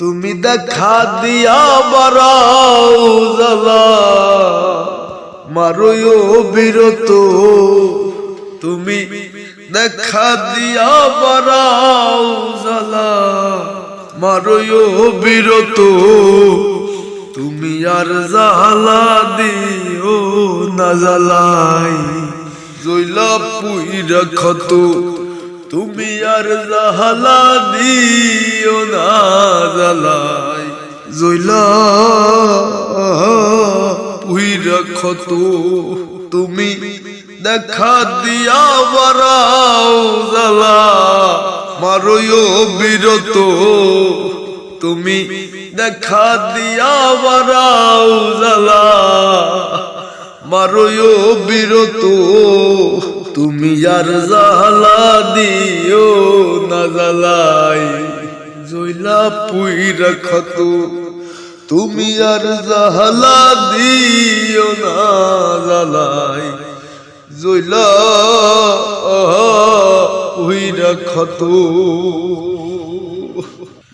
তুমি দেখা দিয়া বারাও জ্বালা মারো বিরত তুমি দেখা দিয়া বারাও জ্বালা মারো বিরত তুমি আর জ্বালা দিও না জ্বালাই জইলা পুইরা ক্ষত তুমি আর জ্বালা দিও না জ্বালাই জইলা পুইরা ক্ষত তুমি দেখা দিয়া বারাও জ্বালা মারো বিরত তুমি দেখা দিয়া বারাও জ্বালা মারো বিরত তুমি আর জ্বালা দিও না জ্বালাই জইলা পুইরা ক্ষত তুমি আর জ্বালা দিও না জ্বালাই জইলা পুইরা ক্ষত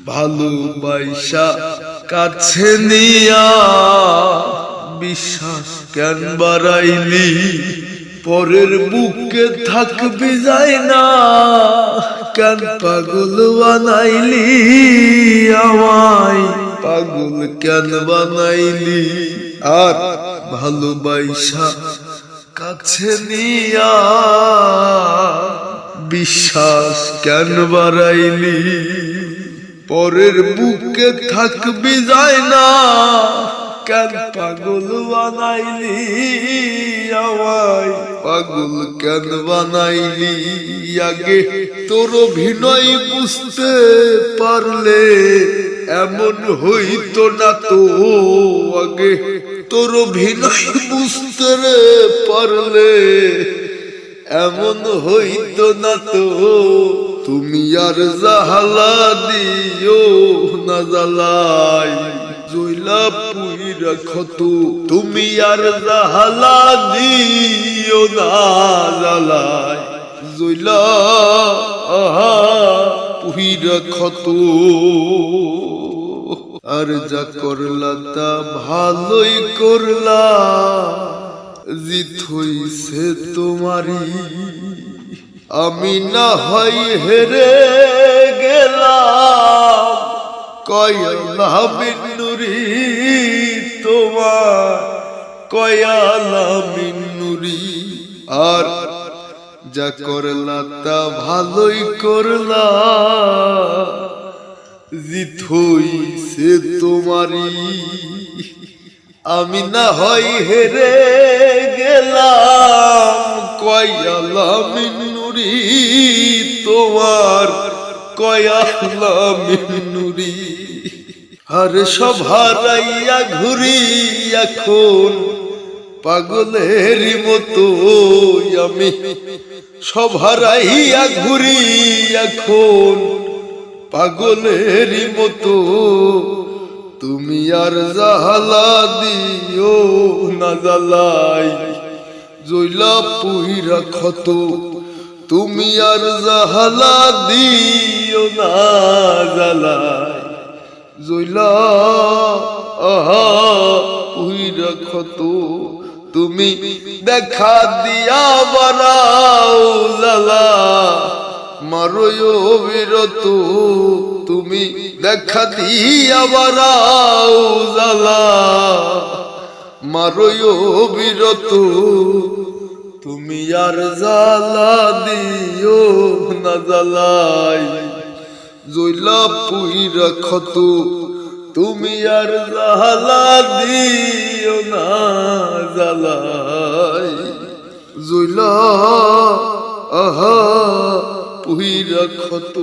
ভালোবাসা কাছে নিয়া বিশ্বাস কেন বাড়াইলি পরের বুকে থাকবি যায় না কেন পাগল বানাইলি আমায় পাগল কেন বানাইলি আর ভালোবাসা কাছে নিয়া বিশ্বাস কেন বাড়াইলি পরের বুকে থাকবি যায় না কেন পাগল বানাইলি আমায় পাগল কেন বানাইলি আগে তোর অভিনয় বুঝতে পারলে এমন হইতো না তো আগে তোর অভিনয় বুঝতে পারলে এমন হইতো না তো তুমি আর জ্বালা দিও না জ্বালাই জইলা পুইরা ক্ষত তুমি আর জ্বালা দিও না জ্বালাই জইলা পুইরা ক্ষত আর যা করলা তা ভালোই করলা জিত হইছে তোমারি আমি না হয় হেরে গেলাম কয়ালা বিনুরি তোমার কয়ালা বিনুরি আর যা করলা তা ভালোই করলা জিত হইছে তোমারি আমি না হয় হেরে গেলাম কয়ালা মিনুরি তোমার কয়ালা মিনুরি আর সভারাইয়া ঘুরি এখন পাগলের মতো আমি সভারাইয়া ঘুরি এখন পাগলের মতো তুমি আর জ্বালা দিও না জ্বালাই জইলা পুইরা ক্ষত তুমি আর জ্বালা দিও না জ্বালাই জইলা পুইরা ক্ষত তুমি দেখা দিয়া বারাও জ্বালা মারো বিরত তুমি দেখা দিয়া বারাও জ্বালা মারো বিরত তুমি আর জ্বালা দিও না জ্বালাই জইলা পুইরা ক্ষত তুমি আর জ্বালা দিও না জ্বালাই জইলা পুইরা ক্ষত।